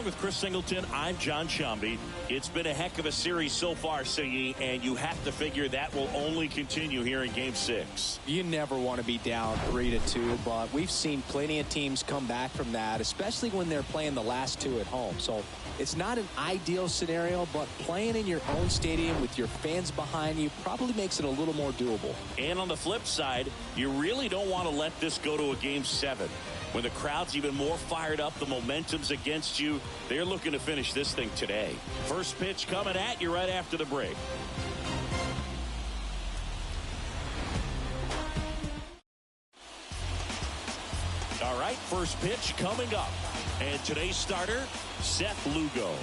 Along with Chris Singleton, I'm John Shambi. It's been a heck of a series so far, Siggy, and you have to figure that will only continue here in Game 6. You never want to be down 3-2, but we've seen plenty of teams come back from that, especially when they're playing the last two at home. So it's not an ideal scenario, but playing in your own stadium with your fans behind you probably makes it a little more doable. And on the flip side, you really don't want to let this go to a Game 7. When the crowd's even more fired up, the momentum's against you, they're looking to finish this thing today. First pitch coming at you right after the break. All right, first pitch coming up. And today's starter, Seth Lugo.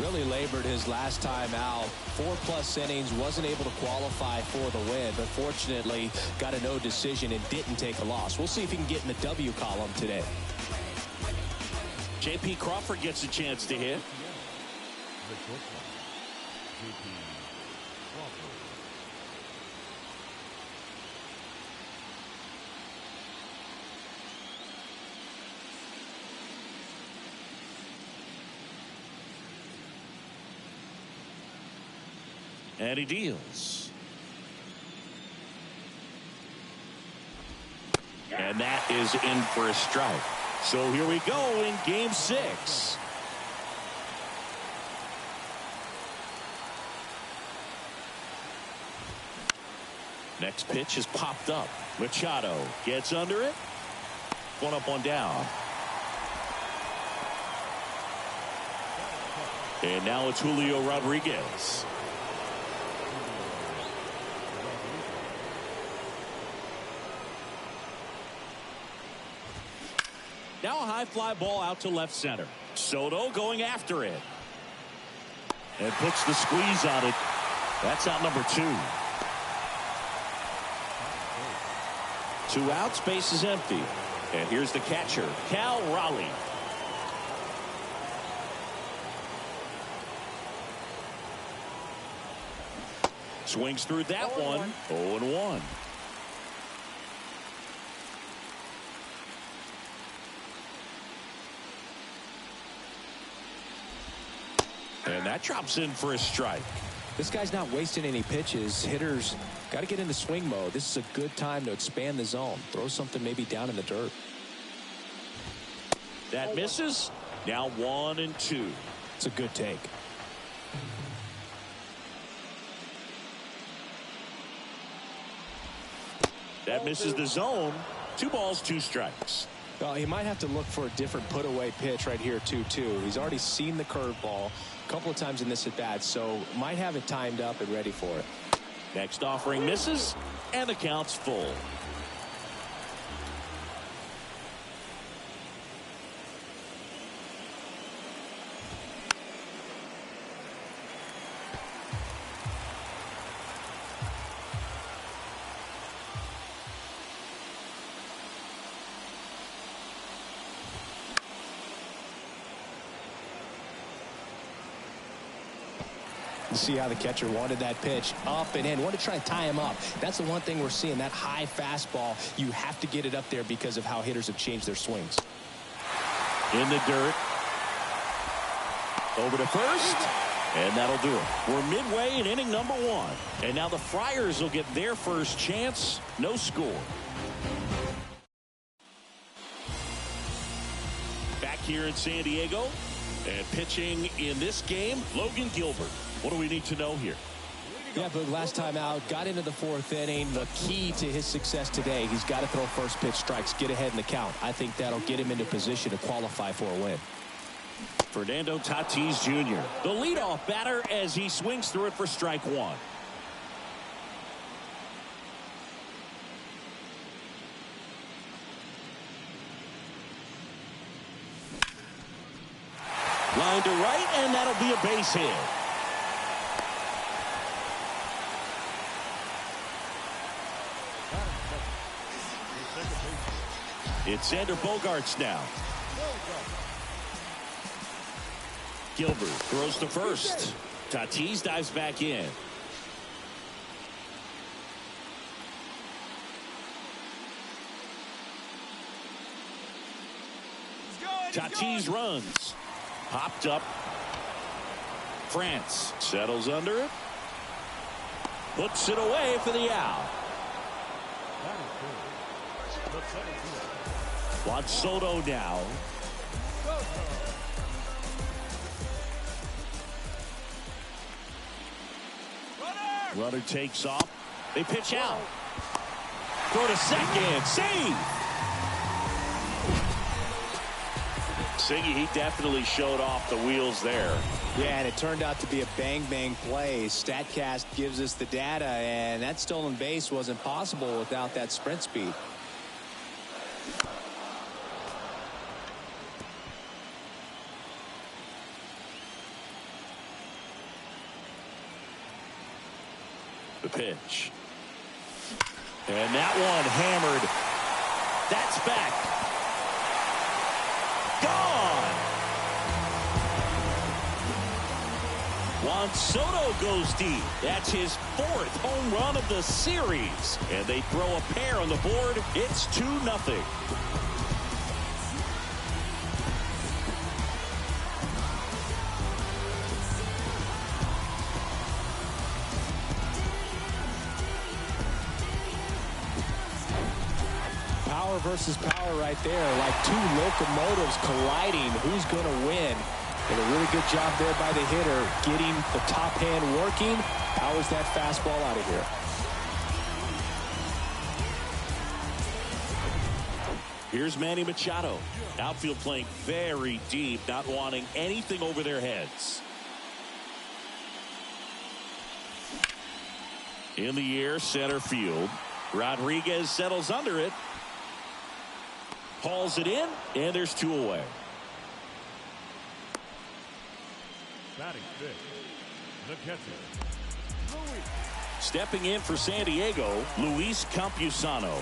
Really labored his last time out. 4+ innings, wasn't able to qualify for the win, but fortunately got a no decision and didn't take a loss. We'll see if he can get in the W column today. J.P. Crawford gets a chance to hit. And he deals. And that is in for a strike. So here we go in Game 6. Next pitch is popped up. Machado gets under it. One up, one down. And now it's Julio Rodriguez. Now a high fly ball out to left center. Soto going after it. And puts the squeeze on it. That's out number 2. 2 outs, base is empty. And here's the catcher, Cal Raleigh. Swings through that one. 0-1. And that drops in for a strike. This guy's not wasting any pitches. Hitters got to get into swing mode. This is a good time to expand the zone. Throw something maybe down in the dirt. That misses. Now 1-2. It's a good take. That misses the zone. 2 balls, 2 strikes. Well, he might have to look for a different put-away pitch right here, 2-2. He's already seen the curveball a couple of times in this at-bat, so might have it timed up and ready for it. Next offering misses, and the count's full. See how the catcher wanted that pitch up and in. Want to try and tie him up. That's the one thing we're seeing, that high fastball. You have to get it up there because of how hitters have changed their swings. In the dirt. Over to first. And that'll do it. We're midway in inning number 1. And now the Friars will get their first chance. No score. Back here in San Diego. And pitching in this game, Logan Gilbert. What do we need to know here? Yeah, but last time out, got into the 4th inning. The key to his success today, he's got to throw first pitch strikes, get ahead in the count. I think that'll get him into position to qualify for a win. Fernando Tatis Jr., the leadoff batter as he swings through it for strike 1. Line to right, and that'll be a base hit. It's Xander Bogaerts now. Gilbert throws to first. Tatis dives back in. Tatis runs. Popped up. France settles under it. Puts it away for the out. Juan Soto now. Runner takes off. They pitch out. Throw to second. Save. Siggy, he definitely showed off the wheels there. Yeah, and it turned out to be a bang-bang play. StatCast gives us the data, and that stolen base wasn't possible without that sprint speed. The pitch. And that one hammered. That's back. Gone. Juan Soto goes deep. That's his 4th home run of the series. And they throw a pair on the board. It's 2-0. Power versus power right there, like two locomotives colliding. Who's going to win? And a really good job there by the hitter, getting the top hand working. Powers that fastball out of here. Here's Manny Machado. Outfield playing very deep, not wanting anything over their heads. In the air, center field. Rodriguez settles under it. Hauls it in, and there's 2 away. Batting fifth, the catcher, Luis. Stepping in for San Diego, Luis Campusano.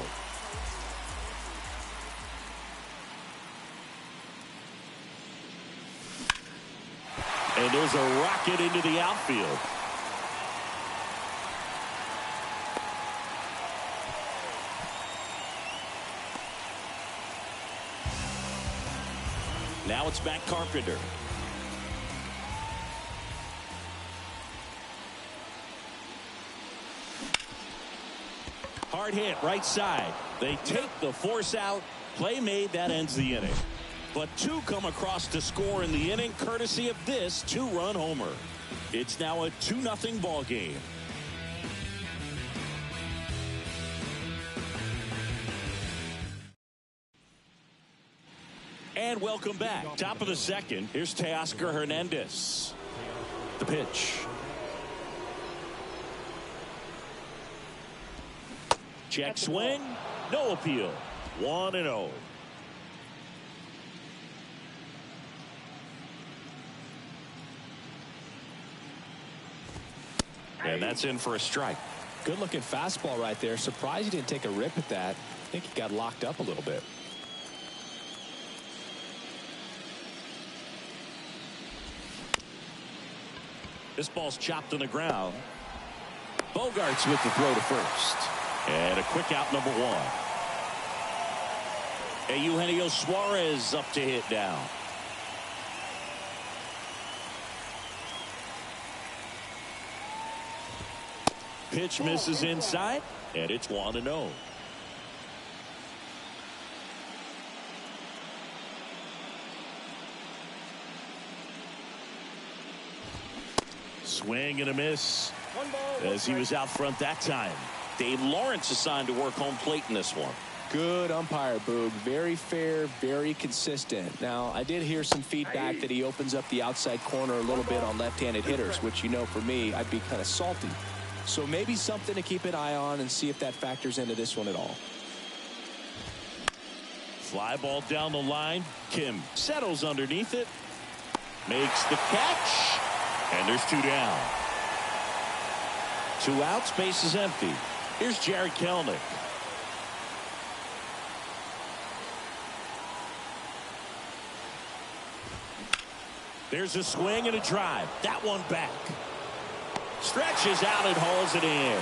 And there's a rocket into the outfield. Now it's back Carpenter. Hard hit right side. They take the force out. Play made. That ends the inning. But 2 come across to score in the inning courtesy of this 2-run homer. It's now a 2-0 ball game. And welcome back. Top of the second. Here's Teoscar Hernandez. The pitch. Check swing. No appeal. 1-0. And that's in for a strike. Good looking fastball right there. Surprised he didn't take a rip at that. I think he got locked up a little bit. This ball's chopped on the ground. Bogarts with the throw to first. And a quick out, number 1. Eugenio Suarez up to hit down. Pitch misses inside, and it's 1-0. Swing and a miss as he was out front that time. Dave Lawrence assigned to work home plate in this one. Good umpire, Boog. Very fair, very consistent. Now, I did hear some feedback that he opens up the outside corner a little bit on left-handed hitters, which, you know, for me, I'd be kind of salty. So maybe something to keep an eye on and see if that factors into this one at all. Fly ball down the line. Kim settles underneath it. Makes the catch. And there's 2 down. 2 outs, base is empty. Here's Jared Kelenic. There's a swing and a drive. That one back. Stretches out and hauls it in.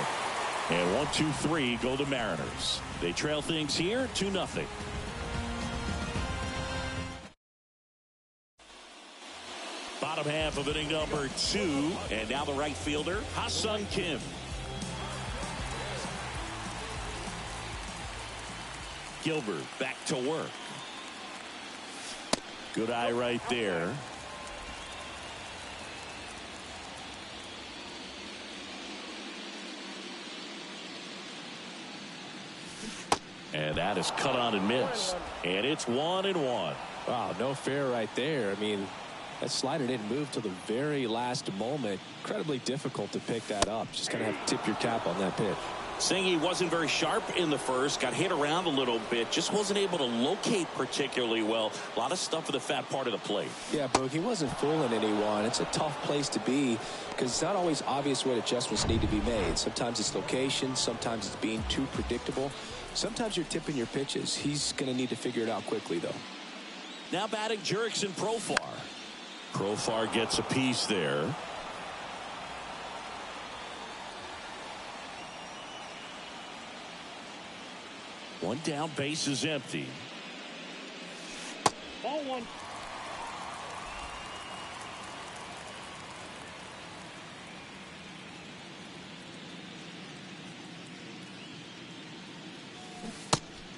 And 1, 2, 3 go to Mariners. They trail things here 2-0. Bottom half of inning number 2. And now the right fielder, Ha-Sung Kim. Gilbert back to work. Good eye right there. And that is cut on and missed. And it's 1-1. Wow, no fair right there. I mean, that slider didn't move till the very last moment. Incredibly difficult to pick that up. Just kind of have to tip your cap on that pitch. Singy wasn't very sharp in the first. Got hit around a little bit. Just wasn't able to locate particularly well. A lot of stuff for the fat part of the plate. Yeah, Boog, he wasn't fooling anyone. It's a tough place to be because it's not always obvious what adjustments need to be made. Sometimes it's location. Sometimes it's being too predictable. Sometimes you're tipping your pitches. He's going to need to figure it out quickly, though. Now batting Jurickson Profar. Profar gets a piece there. One down, base is empty. Ball 1.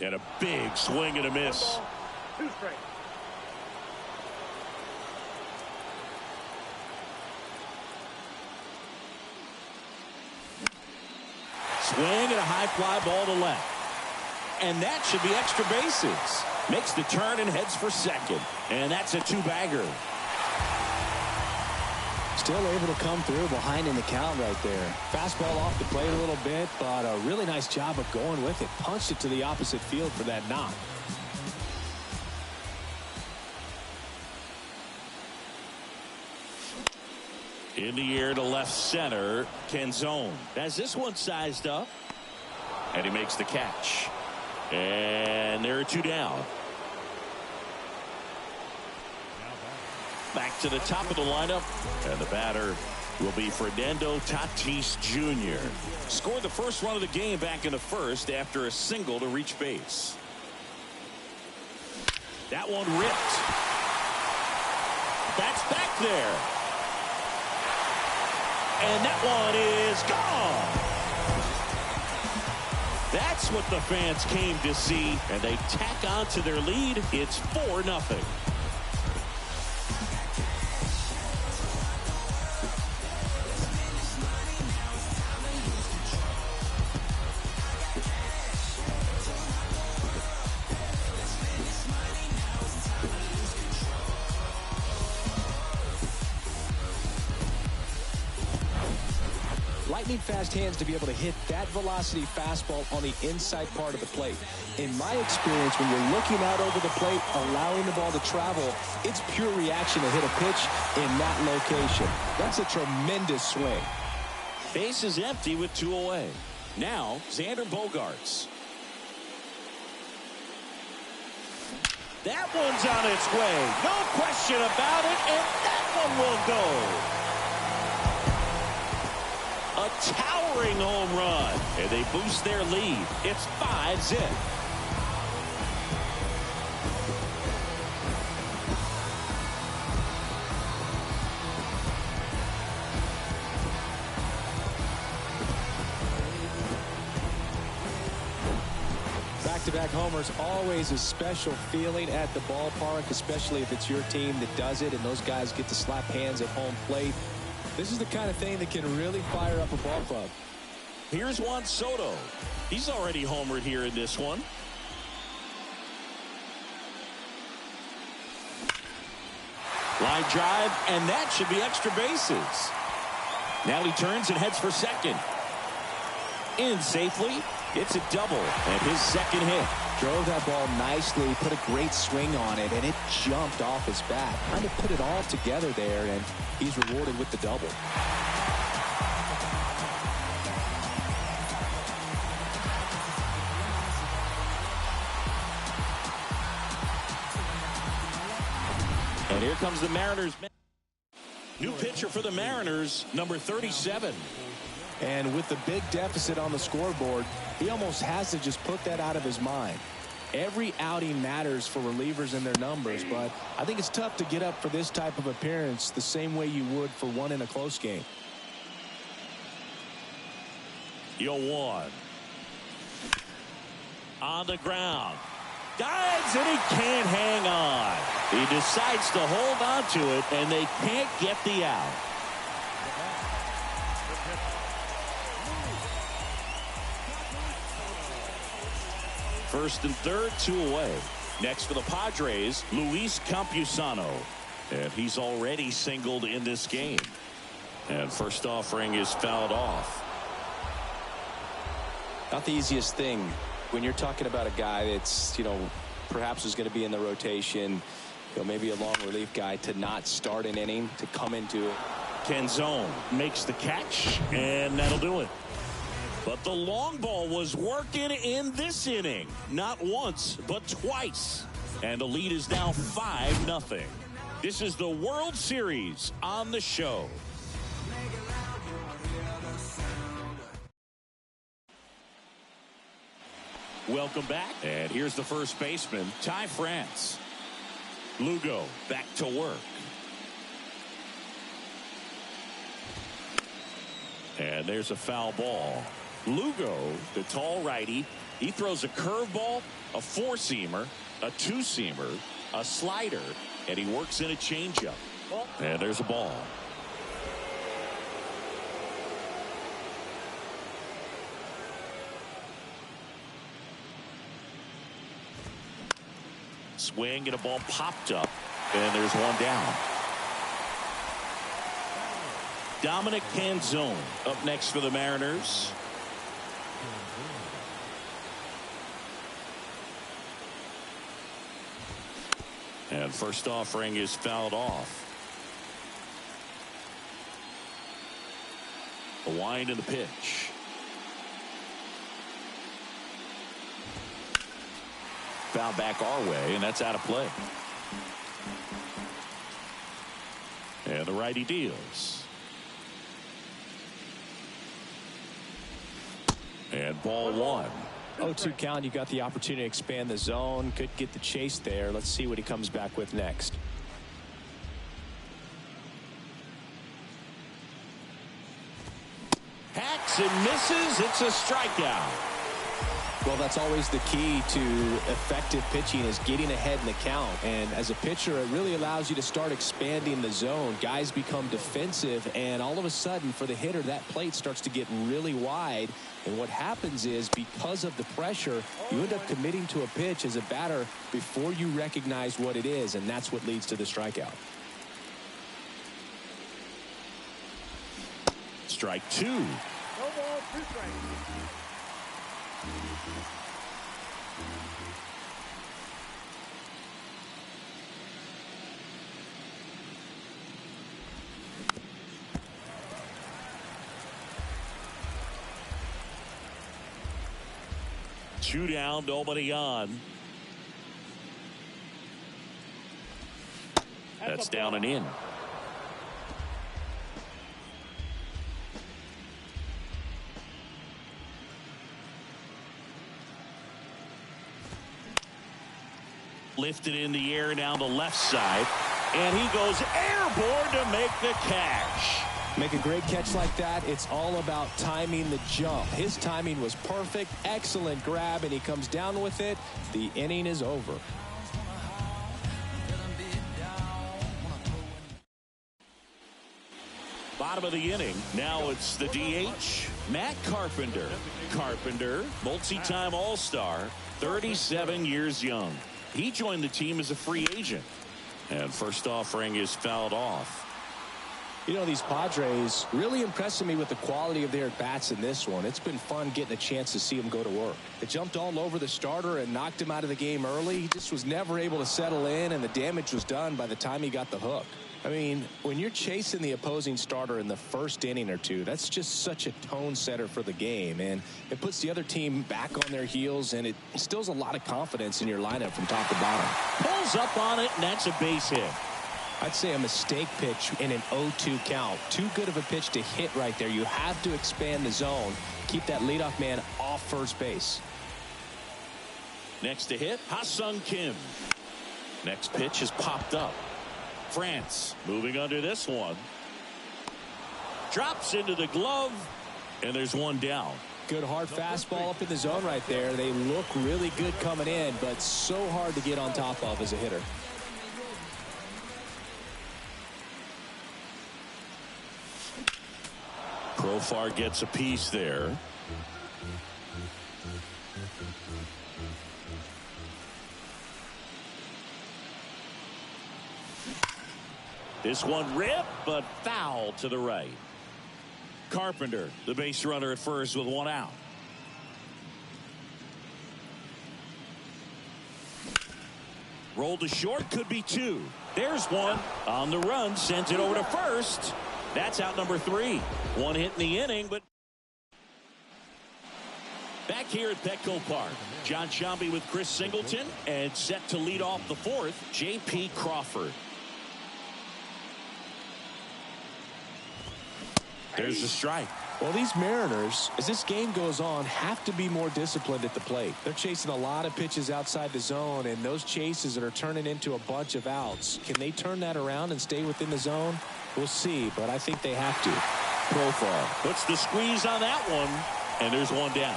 And a big swing and a miss. 2 straight. Swing and a high fly ball to left. And that should be extra bases. Makes the turn and heads for second. And that's a 2-bagger. Still able to come through behind in the count right there. Fastball off the plate a little bit, but a really nice job of going with it. Punched it to the opposite field for that knock. In the air to left center. Canzone has this one sized up. And he makes the catch. And there are 2 down. Back to the top of the lineup. And the batter will be Fernando Tatis Jr. Scored the first run of the game back in the first after a single to reach base. That one ripped. That's back there. And that one is gone. That's what the fans came to see, and they tack on to their lead. It's 4-0. Lightning fast hands to be able to hit that velocity fastball on the inside part of the plate. In my experience, when you're looking out over the plate, allowing the ball to travel, it's pure reaction to hit a pitch in that location. That's a tremendous swing. Base is empty with 2 away. Now, Xander Bogaerts. That one's on its way. No question about it, and that one will go. A towering home run, and they boost their lead. It's 5-0. Back-to-back homers, always a special feeling at the ballpark, especially if it's your team that does it and those guys get to slap hands at home plate. This is the kind of thing that can really fire up a ball club. Here's Juan Soto. He's already homered here in this one. Line drive, and that should be extra bases. Now he turns and heads for second. In safely. It's a double, and his second hit. Drove that ball nicely, put a great swing on it, and it jumped off his bat. Trying to put it all together there, and he's rewarded with the double. And here comes the Mariners. New pitcher for the Mariners, number 37. And with the big deficit on the scoreboard, he almost has to just put that out of his mind. Every outing matters for relievers and their numbers, but I think it's tough to get up for this type of appearance the same way you would for one in a close game. 0-1. On the ground. Dives, and he can't hang on. He decides to hold on to it, and they can't get the out. First and third, 2 away. Next for the Padres, Luis Campusano. And he's already singled in this game. And first offering is fouled off. Not the easiest thing when you're talking about a guy that's, perhaps is going to be in the rotation, maybe a long relief guy, to not start an inning, to come into it. Canzone makes the catch, and that'll do it. But the long ball was working in this inning. Not once, but twice. And the lead is now 5-0. This is the World Series on the show. Welcome back. And here's the first baseman, Ty France. Lugo back to work. And there's a foul ball. Lugo, the tall righty, he throws a curveball, a four-seamer, a two-seamer, a slider, and he works in a changeup. And there's a ball. Swing, and a ball popped up, and there's one down. Dominic Canzone up next for the Mariners. And first offering is fouled off. The wind and the pitch. Foul back our way, and that's out of play. And the righty deals. And ball one. 0-2 count. You got the opportunity to expand the zone. Could get the chase there. Let's see what he comes back with next. Hacks and misses. It's a strikeout. Well, that's always the key to effective pitching, is getting ahead in the count. And as a pitcher, it really allows you to start expanding the zone. Guys become defensive, and all of a sudden, for the hitter, that plate starts to get really wide. And what happens is, because of the pressure, you end up committing to a pitch as a batter before you recognize what it is, and that's what leads to the strikeout. Strike two. No ball, 2 strikes. Two down, nobody on. That's down and in. Lifted in the air down the left side, and he goes airborne to make the catch. Make a great catch like that. It's all about timing the jump. His timing was perfect. Excellent grab, and he comes down with it. The inning is over. Bottom of the inning. Now it's the DH, Matt Carpenter. Carpenter, multi-time All-Star, 37 years young. He joined the team as a free agent. And first offering is fouled off. These Padres really impressing me with the quality of their at-bats in this one. It's been fun getting a chance to see them go to work. They jumped all over the starter and knocked him out of the game early. He just was never able to settle in, and the damage was done by the time he got the hook. I mean, when you're chasing the opposing starter in the first inning or two, that's just such a tone setter for the game, and it puts the other team back on their heels, and it instills a lot of confidence in your lineup from top to bottom. Pulls up on it, and that's a base hit. I'd say a mistake pitch in an 0-2 count. Too good of a pitch to hit right there. You have to expand the zone. Keep that leadoff man off first base. Next to hit, Ha-Sung Kim. Next pitch is popped up. France moving under this one. Drops into the glove, and there's one down. Good hard fastball up in the zone right there. They look really good coming in, but so hard to get on top of as a hitter. Profar gets a piece there. This one ripped, but foul to the right. Carpenter, the base runner at first with one out. Rolled to short, could be two. There's one on the run, sends it over to first. That's out number 3. One hit in the inning, but back here at Petco Park, John Shambi with Chris Singleton, and set to lead off the 4th, J.P. Crawford. There's the strike. Well, these Mariners, as this game goes on, have to be more disciplined at the plate. They're chasing a lot of pitches outside the zone, and those chases that are turning into a bunch of outs. Can they turn that around and stay within the zone? We'll see, but I think they have to. Profar puts the squeeze on that one, and there's one down.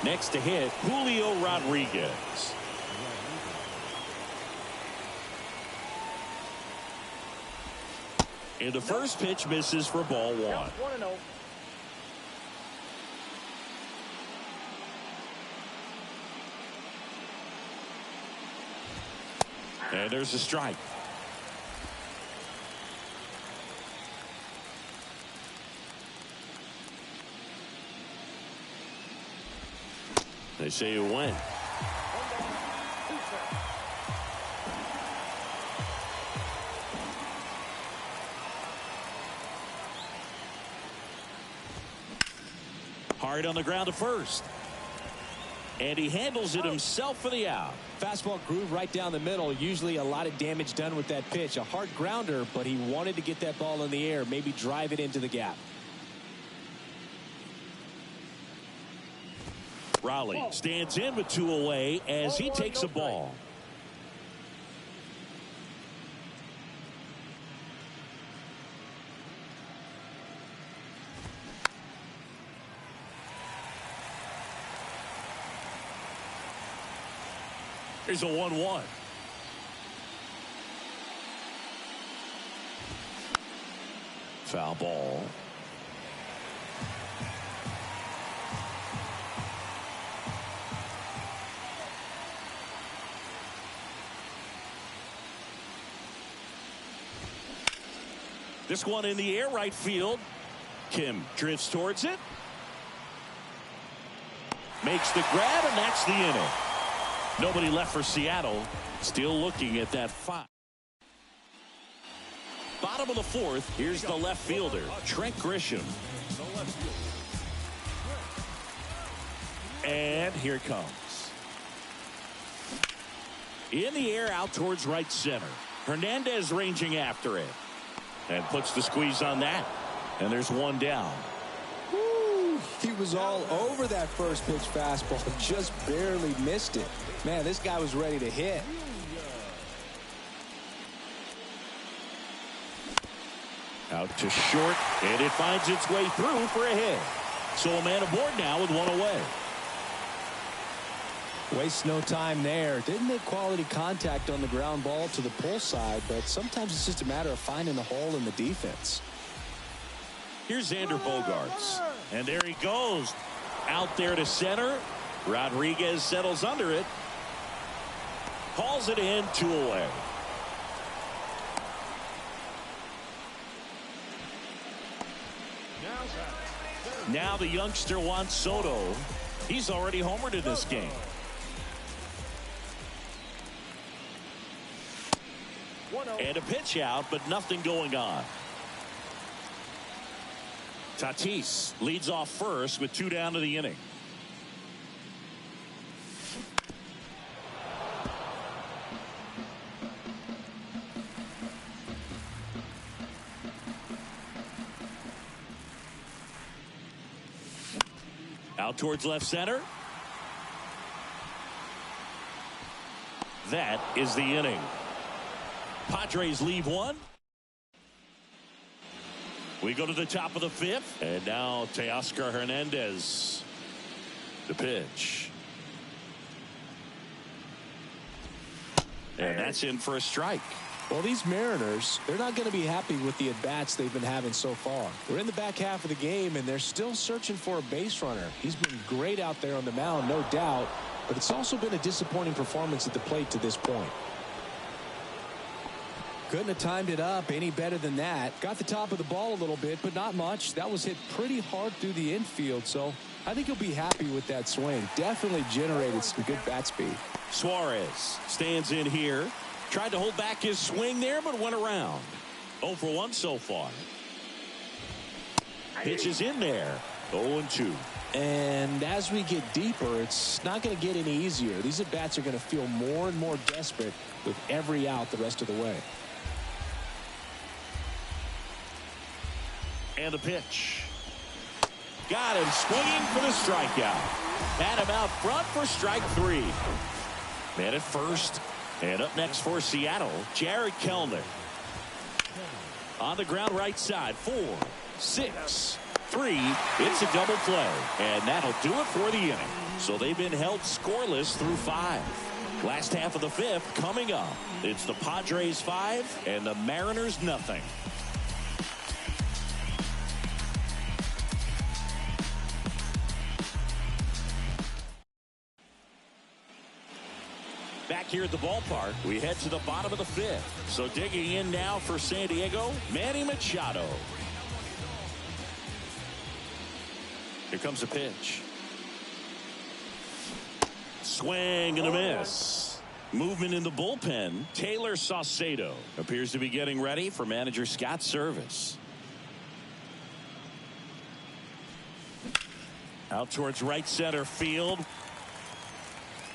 Next to hit, Julio Rodriguez. And the first pitch misses for ball 1. 1-0. And there's a strike. They say you win. Hard on the ground to first. And he handles it himself for the out. Fastball groove right down the middle. Usually a lot of damage done with that pitch. A hard grounder, but he wanted to get that ball in the air, maybe drive it into the gap. Raleigh stands in with 2 away as he takes a ball. Here's a 1-1. Foul ball. This one in the air, right field. Kim drifts towards it. Makes the grab, and that's the inning. Nobody left for Seattle. Still looking at that 5. Bottom of the 4th. Here's the left fielder, Trent Grisham. And here it comes. In the air, out towards right center. Hernandez ranging after it. And puts the squeeze on that. And there's one down. Woo, he was all over that first pitch fastball. Just barely missed it. Man, this guy was ready to hit. Out to short. And it finds its way through for a hit. So a man aboard now with 1 away. Waste no time there. Didn't make quality contact on the ground ball to the pull side, but sometimes it's just a matter of finding the hole in the defense. Here's Xander Bogaerts. And there he goes. Out there to center. Rodriguez settles under it. Calls it in, 2 away. Now the youngster Juan Soto. He's already homered in this game. And a pitch out, but nothing going on. Tatis leads off first with 2 down to the inning. Out towards left center. that is the inning. Padres leave one. We go to the top of the fifth. And now Teoscar Hernandez. The pitch. And that's in for a strike. Well, these Mariners, they're not going to be happy with the at-bats they've been having so far. We're in the back half of the game, and they're still searching for a base runner. He's been great out there on the mound, no doubt, but it's also been a disappointing performance at the plate to this point. Couldn't have timed it up any better than that. Got the top of the ball a little bit, but not much. That was hit pretty hard through the infield, so I think he'll be happy with that swing. Definitely generated some good bat speed. Suarez stands in here. Tried to hold back his swing there, but went around. 0 for 1 so far. Pitch is in there. 0-2. And as we get deeper, it's not going to get any easier. These at-bats are going to feel more and more desperate with every out the rest of the way. And the pitch. Got him swinging for the strikeout. Had him out front for strike 3. Man at first. And up next for Seattle, Jared Kellner. On the ground right side, 4, 6, 3. It's a double play. And that'll do it for the inning. So they've been held scoreless through 5. Last half of the 5th coming up. It's the Padres 5 and the Mariners nothing. Back here at the ballpark, we head to the bottom of the 5th. So digging in now for San Diego, Manny Machado. Here comes a pitch. Swing and a miss. Movement in the bullpen. Taylor Saucedo appears to be getting ready for manager Scott's service. Out towards right center field.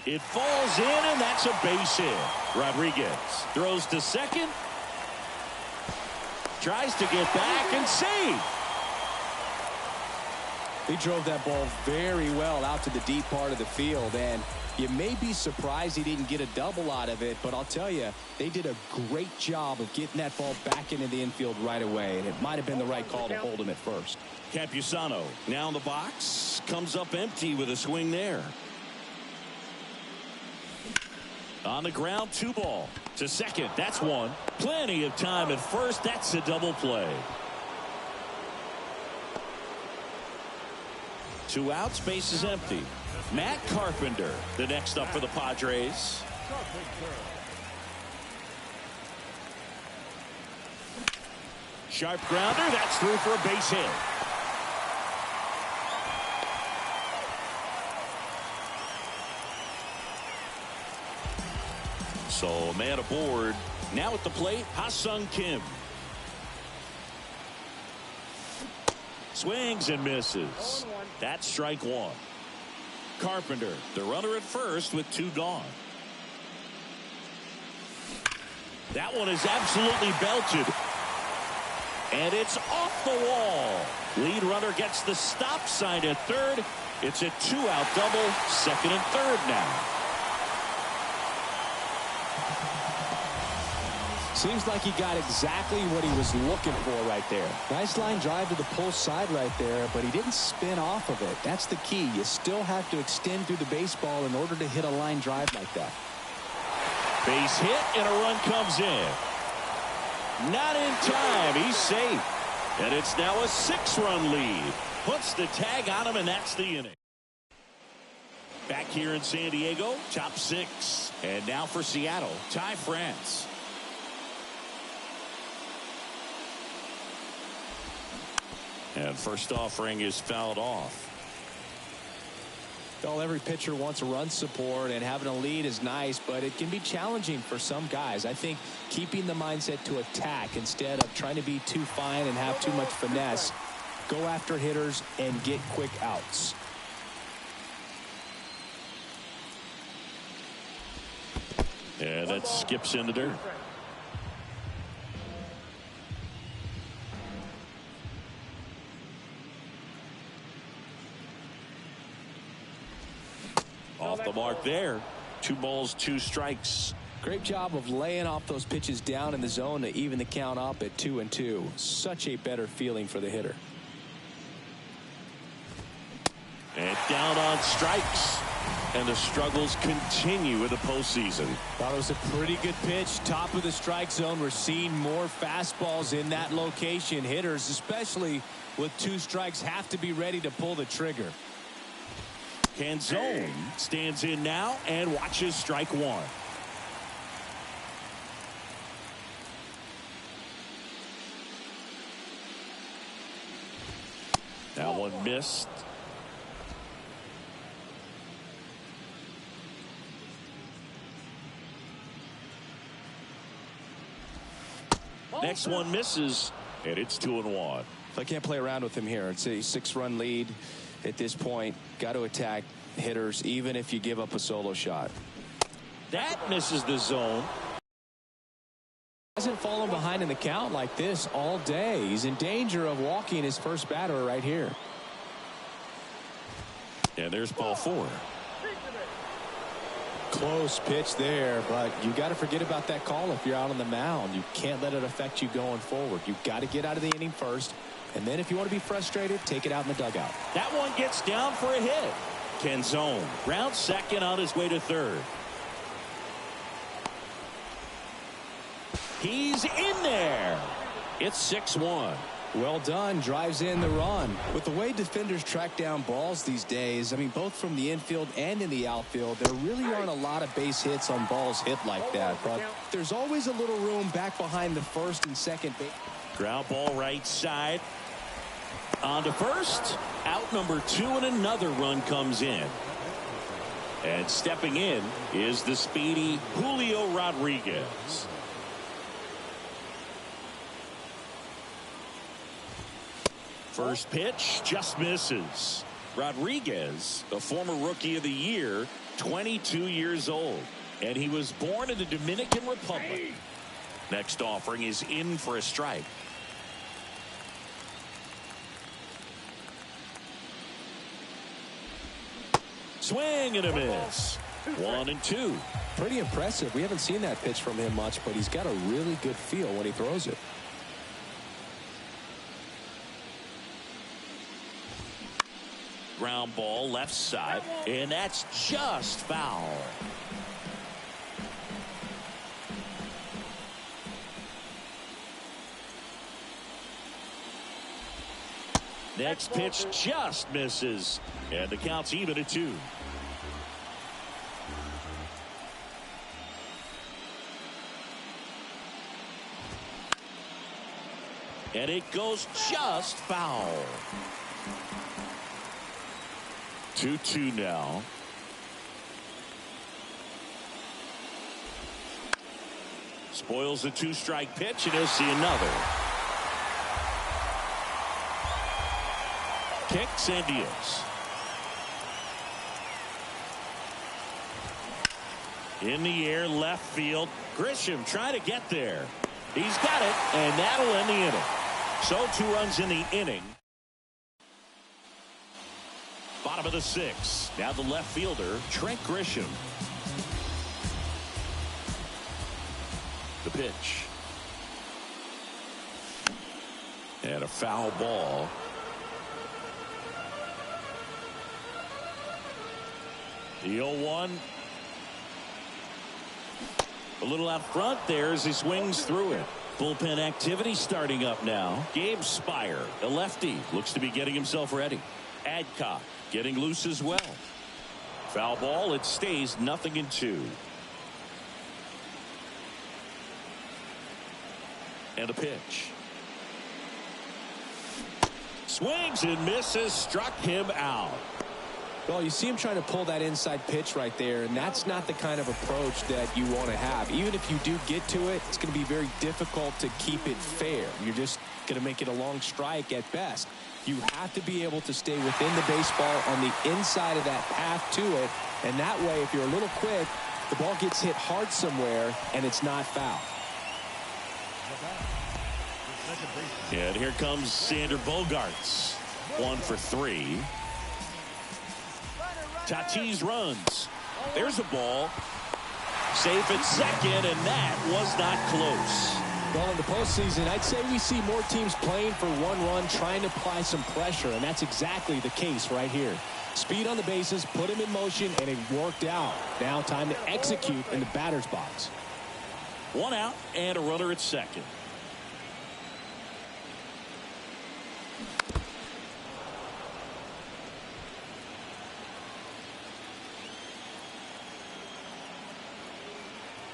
It falls in, and that's a base hit. Rodriguez throws to second. Tries to get back and save. He drove that ball very well out to the deep part of the field, and you may be surprised he didn't get a double out of it, but I'll tell you, they did a great job of getting that ball back into the infield right away, and it might have been the right call to hold him at first. Campusano now in the box. Comes up empty with a swing there. On the ground, 2 ball. To second, that's 1. Plenty of time at first. That's a double play. 2 outs, base is empty. Matt Carpenter, the next up for the Padres. Sharp grounder, that's through for a base hit. So a man aboard. Now at the plate, Ha-Sung Kim. Swings and misses. That's strike 1. Carpenter, the runner at first with 2 gone. That one is absolutely belted. And it's off the wall. Lead runner gets the stop sign at third. It's a 2-out double, second and third now. Seems like he got exactly what he was looking for right there. Nice line drive to the pull side right there, but he didn't spin off of it. That's the key. You still have to extend through the baseball in order to hit a line drive like that. Base hit and a run comes in. Not in time. He's safe. And it's now a 6-run lead. Puts the tag on him, and that's the inning. Back here in San Diego, top 6. And now for Seattle, Ty France. And first offering is fouled off. Well, every pitcher wants a run support, and having a lead is nice, but it can be challenging for some guys. I think keeping the mindset to attack instead of trying to be too fine and have too much finesse. Go after hitters and get quick outs. Yeah, that skips in the dirt. Off the mark there. 2 balls, 2 strikes. Great job of laying off those pitches down in the zone to even the count up at 2-2. Such a better feeling for the hitter. And down on strikes. And the struggles continue in the postseason. Thought it was a pretty good pitch. Top of the strike zone. We're seeing more fastballs in that location. Hitters, especially with 2 strikes, have to be ready to pull the trigger. Canzone stands in now and watches strike 1. That one missed. Next one misses, and it's 2-1. I can't play around with him here. It's a 6-run lead at this point. Got to attack hitters, even if you give up a solo shot. That misses the zone. Hasn't fallen behind in the count like this all day. He's in danger of walking his first batter right here. And there's ball 4. Close pitch there, but you got to forget about that call if you're out on the mound. You can't let it affect you going forward. You've got to get out of the inning first, and then if you want to be frustrated, take it out in the dugout. That one gets down for a hit. Canzone rounds second on his way to third. He's in there. It's 6-1. Well done. Drives in the run. With the way defenders track down balls these days, I mean, both from the infield and in the outfield, there really aren't a lot of base hits on balls hit like that. But there's always a little room back behind the first and second base. Ground ball right side. On to first. Out number 2, and another run comes in. And stepping in is the speedy Julio Rodriguez. First pitch just misses. Rodriguez, a former Rookie of the Year, 22 years old, and he was born in the Dominican Republic. Next offering is in for a strike. Swing and a miss. 1-2. Pretty impressive. We haven't seen that pitch from him much, but he's got a really good feel when he throws it. Ground ball left side, and that's just foul. Next pitch just misses, and the count's even at 2. And it goes just foul. 2-2 now. Spoils the 2-strike pitch, and he'll see another. Kicks and deals. In the air, left field. Grisham trying to get there. He's got it, and that'll end the inning. So 2 runs in the inning. Bottom of the 6th. Now the left fielder, Trent Grisham. The pitch. And a foul ball. The 0-1. A little out front there as he swings through it. Bullpen activity starting up now. Gabe Spire, a lefty, looks to be getting himself ready. Adcock getting loose as well. Foul ball. It stays 0-2. And a pitch. Swings and misses. Struck him out. Well, you see him trying to pull that inside pitch right there, and that's not the kind of approach that you want to have. Even if you do get to it, it's going to be very difficult to keep it fair. You're just going to make it a long strike at best. You have to be able to stay within the baseball on the inside of that path to it, and that way, if you're a little quick, the ball gets hit hard somewhere, and it's not foul. And here comes Sander Bogarts. 1 for 3. Tatis runs. There's a ball. Safe at second, and that was not close. Well, in the postseason, I'd say we see more teams playing for one run, trying to apply some pressure, and that's exactly the case right here. Speed on the bases, put him in motion, and it worked out. Now time to execute in the batter's box. One out and a runner at second.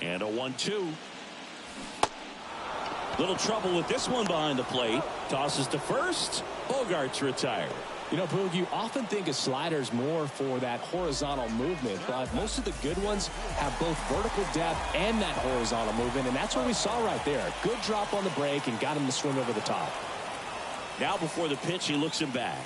And a 1-2. Little trouble with this one behind the plate. Tosses to first. Bogart's retired. You know, Boog, you often think a slider's more for that horizontal movement, but most of the good ones have both vertical depth and that horizontal movement, and that's what we saw right there. Good drop on the break and got him to swing over the top. Now before the pitch, he looks him back.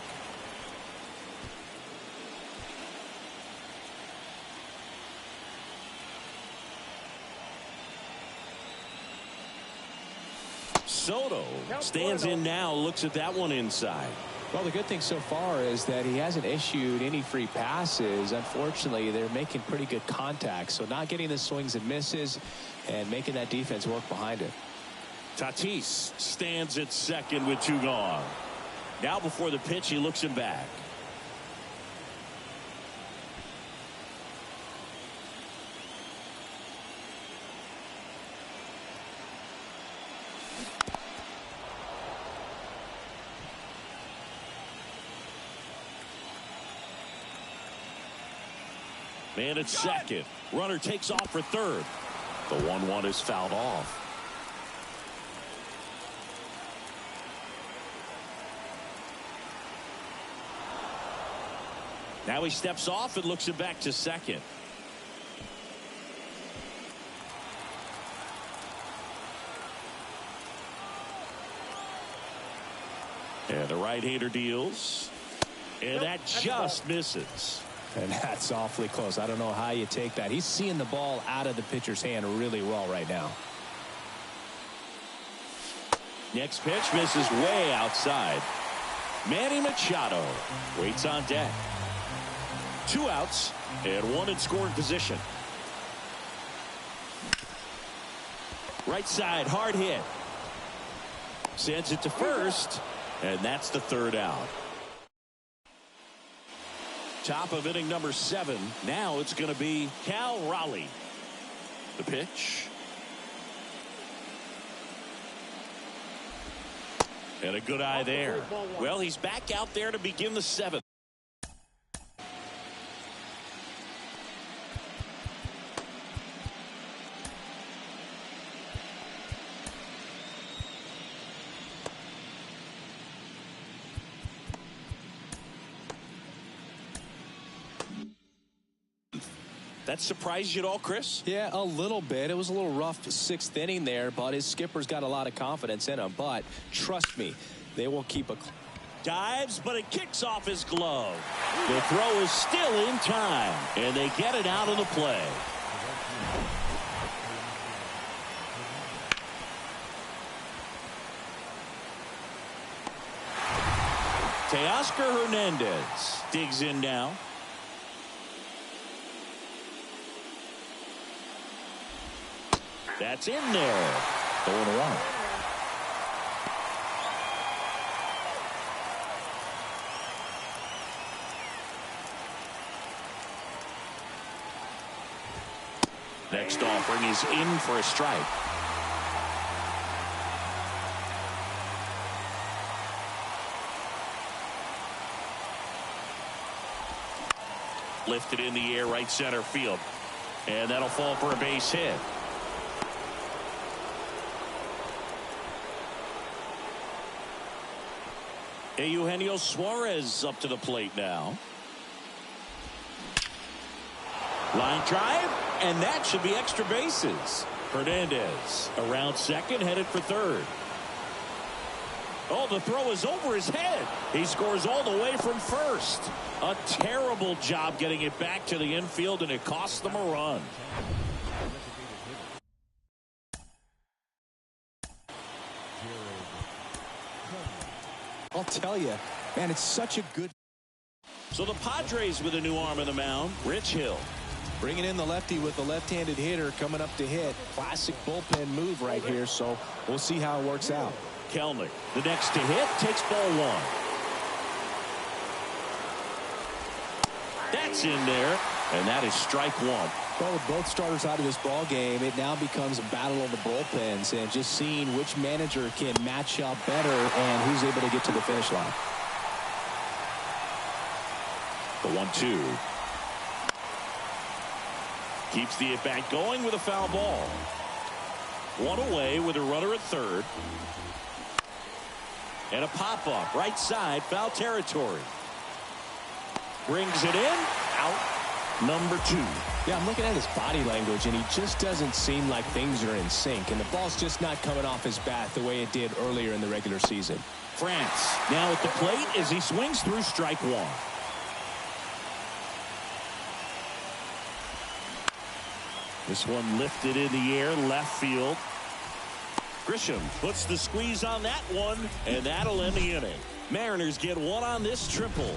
Soto stands in now, looks at that one inside. Well, the good thing so far is that he hasn't issued any free passes. Unfortunately, they're making pretty good contact, so not getting the swings and misses and making that defense work behind it. Tatis stands at second with 2 gone. Now before the pitch, he looks him back. Man at second. Runner takes off for third. The 1-1 is fouled off. Now he steps off and looks it back to second. And the right-hander deals. And that just misses. And that's awfully close. I don't know how you take that. He's seeing the ball out of the pitcher's hand really well right now. Next pitch misses way outside. Manny Machado waits on deck. 2 outs and 1 in scoring position. Right side, hard hit. Sends it to first, and that's the 3rd out. Top of inning number 7. Now it's going to be Cal Raleigh. The pitch. And a good eye there. Well, he's back out there to begin the 7th. That surprised you at all, Chris? Yeah, a little bit. It was a little rough 6th inning there, but his skipper's got a lot of confidence in him. But trust me, they will keep a... Dives, but it kicks off his glove. The throw is still in time, and they get it out of the play. Teoscar Hernandez digs in now. That's in there. 0-1. Next offering is in for a strike. Lifted in the air, right center field. And that'll fall for a base hit. Eugenio Suarez up to the plate now. Line drive, and that should be extra bases. Hernandez around second, headed for third. Oh, the throw is over his head. He scores all the way from first. A terrible job getting it back to the infield, and it costs them a run. I'll tell you, man, it's such a good... So the Padres with a new arm in the mound, Rich Hill. Bringing in the lefty with the left-handed hitter coming up to hit. Classic bullpen move right here, so we'll see how it works out. Kelnick, the next to hit, takes ball one. That's in there, and that is strike one. Well, with both starters out of this ball game, it now becomes a battle of the bullpens and just seeing which manager can match up better and who's able to get to the finish line. The 1-2. Keeps the at-bat going with a foul ball. One away with a runner at third. And a pop-up right side, foul territory. Brings it in, out, number 2. Yeah, I'm looking at his body language, and he just doesn't seem like things are in sync, and the ball's just not coming off his bat the way it did earlier in the regular season. France now at the plate as he swings through strike one. This one lifted in the air, left field. Grisham puts the squeeze on that one, and that'll end the inning. Mariners get one on this triple.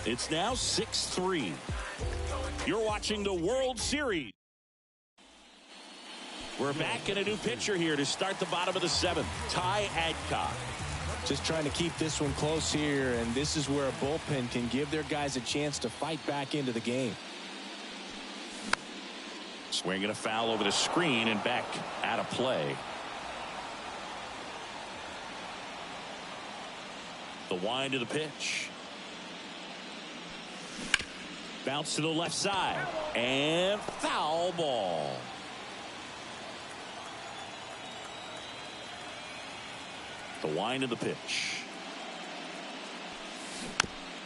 It's now 6-3. You're watching the World Series. We're back in a new pitcher here to start the bottom of the 7th. Ty Adcock. Just trying to keep this one close here, and this is where a bullpen can give their guys a chance to fight back into the game. Swinging a foul over the screen and back out of play. The wind of the pitch. Bounce to the left side. And foul ball. The wind of the pitch.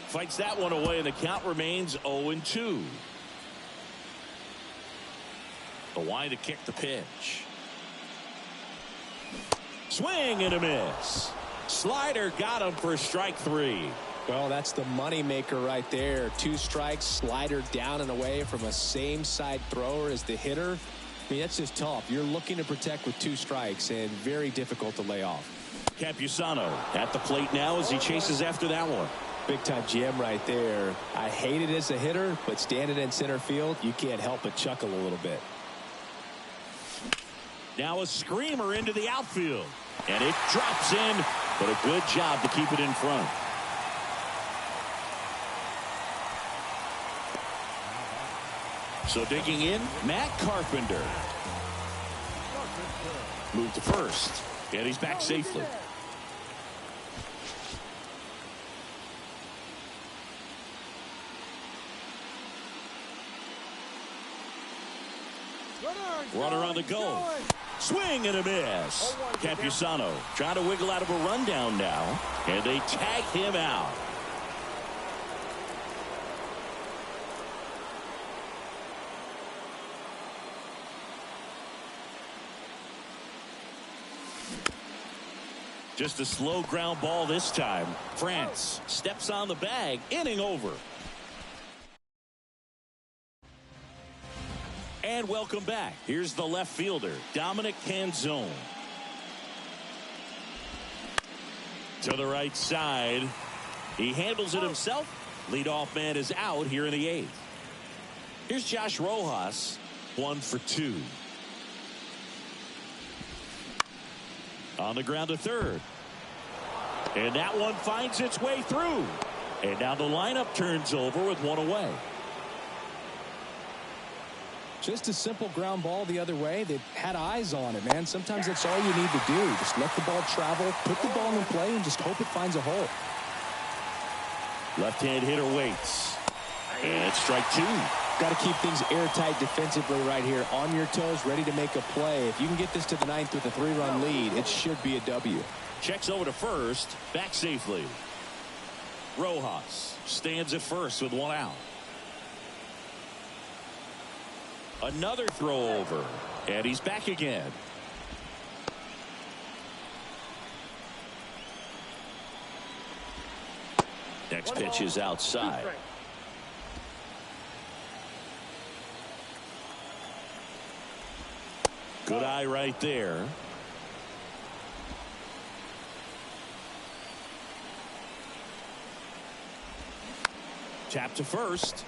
Fights that one away, and the count remains 0-2. The wind to kick the pitch. Swing and a miss. Slider got him for strike 3. Well, that's the money maker right there. 2 strikes, slider down and away from a same side thrower as the hitter. I mean, that's just tough. You're looking to protect with 2 strikes and very difficult to lay off. Campusano at the plate now as he chases after that one. Big time gem right there. I hate it as a hitter, but standing in center field, you can't help but chuckle a little bit. Now a screamer into the outfield. And it drops in, but a good job to keep it in front. So digging in, Matt Carpenter. Moved to first, and he's back safely. Runner on the go. Swing and a miss. Campusano trying to wiggle out of a rundown now, and they tag him out. Just a slow ground ball this time. France steps on the bag, inning over. And welcome back. Here's the left fielder, Dominic Canzone. To the right side. He handles it himself. Leadoff man is out here in the 8th. Here's Josh Rojas, 1 for 2. On the ground to third. And that one finds its way through. And now the lineup turns over with one away. Just a simple ground ball the other way. They had eyes on it, man. Sometimes that's all you need to do. Just let the ball travel, put the ball in play, and just hope it finds a hole. Left-hand hitter waits. And it's strike 2. Got to keep things airtight defensively right here. On your toes, ready to make a play. If you can get this to the 9th with a 3-run lead, it should be a W. Checks over to first, back safely. Rojas stands at first with one out. Another throw over, and he's back again. Next pitch is outside. Good eye right there. Tap to first.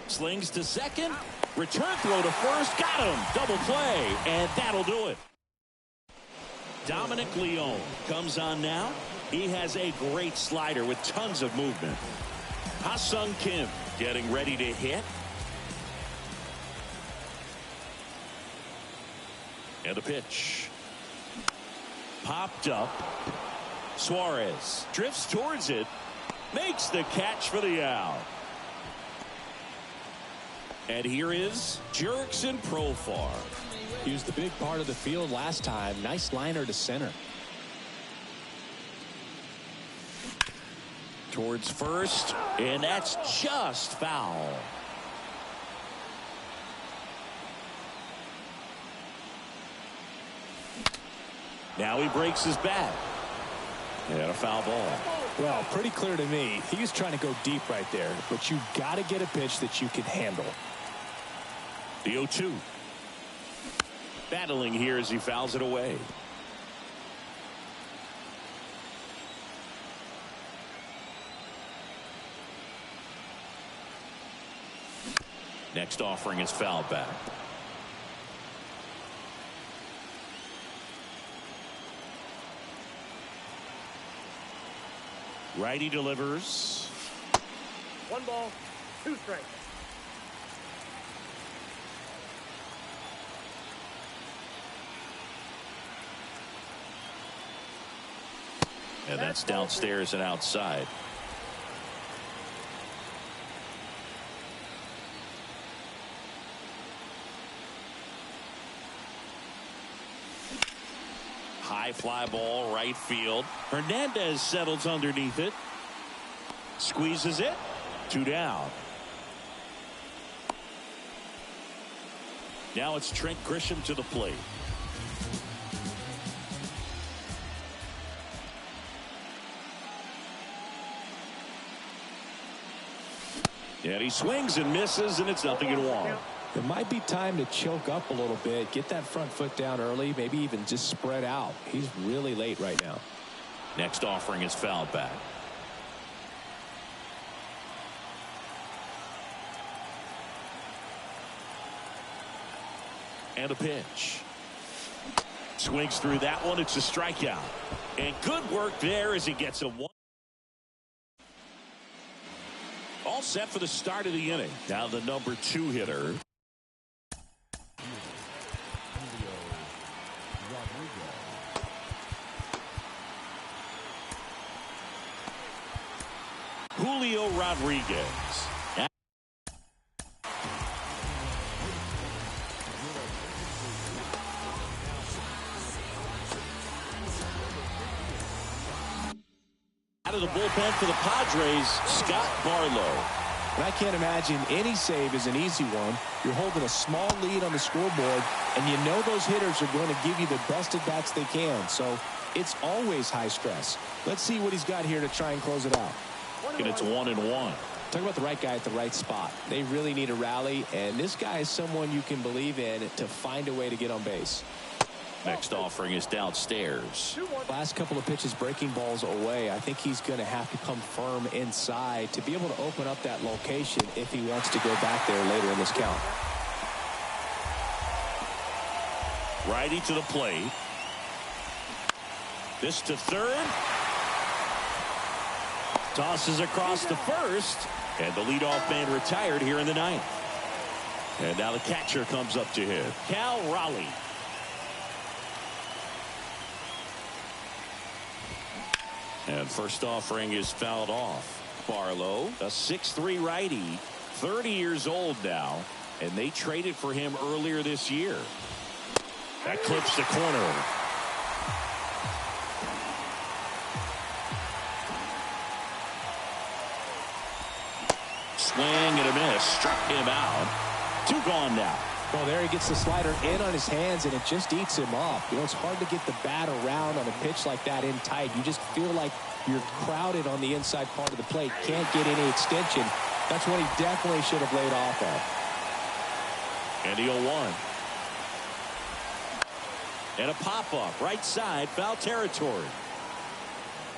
Slings to second. Return throw to first. Got him. Double play. And that'll do it. Dominic Leone comes on now. He has a great slider with tons of movement. Ha-Sung Kim getting ready to hit. And the pitch. Popped up. Suarez drifts towards it. Makes the catch for the out. And here is Jurickson Profar. He was the big part of the field last time. Nice liner to center. Towards first, and that's just foul. Now he breaks his bat. And a foul ball. Well, pretty clear to me. He was trying to go deep right there, but you got to get a pitch that you can handle. The 0-2. Battling here as he fouls it away. Next offering is fouled back. Righty delivers. 1 ball, 2 strikes. And that's downstairs and outside. High fly ball, right field. Hernandez settles underneath it. Squeezes it. 2 down. Now it's Trent Grisham to the plate. And he swings and misses, and it's 0-1. It might be time to choke up a little bit, get that front foot down early, maybe even just spread out. He's really late right now. Next offering is fouled back. And a pitch. Swings through that one. It's a strikeout. And good work there as he gets a 1. All set for the start of the inning. Now the number 2 hitter. Julio Rodriguez. Out of the bullpen for the Padres, Scott Barlow. And I can't imagine any save is an easy one. You're holding a small lead on the scoreboard, and you know those hitters are going to give you the best at bats they can. So it's always high stress. Let's see what he's got here to try and close it out. And it's 1-1. Talk about the right guy at the right spot. They really need a rally, and this guy is someone you can believe in to find a way to get on base. Next offering is downstairs. Last couple of pitches breaking balls away. I think he's going to have to come firm inside to be able to open up that location if he wants to go back there later in this count. Righty to the plate. This to third. Tosses across to first. And the leadoff man retired here in the 9th. And now the catcher comes up to hit. Cal Raleigh. And first offering is fouled off. Barlow, a 6'3" righty, 30 years old now, and they traded for him earlier this year. That clips the corner. Swing and a miss. Struck him out. 2 gone now. Well, there he gets the slider in on his hands, and it just eats him up. You know, it's hard to get the bat around on a pitch like that in tight. You just feel like you're crowded on the inside part of the plate. Can't get any extension. That's what he definitely should have laid off of. And the 0-1. And a pop-up. Right side. Foul territory.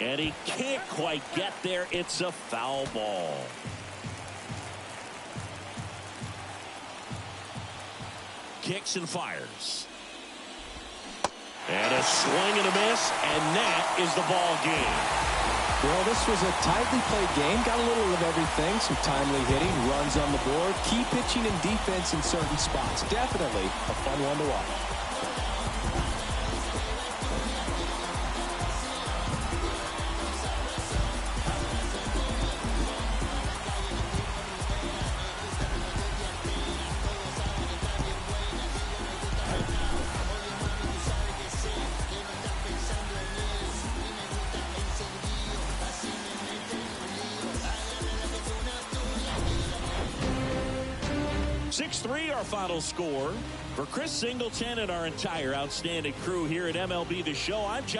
And he can't quite get there. It's a foul ball. kicks and fires. And a swing and a miss, and that is the ball game. Well, this was a tightly played game. Got a little of everything. Some timely hitting, runs on the board, key pitching and defense in certain spots. Definitely a fun one to watch. Our final score. For Chris Singleton and our entire outstanding crew here at MLB The Show, I'm John.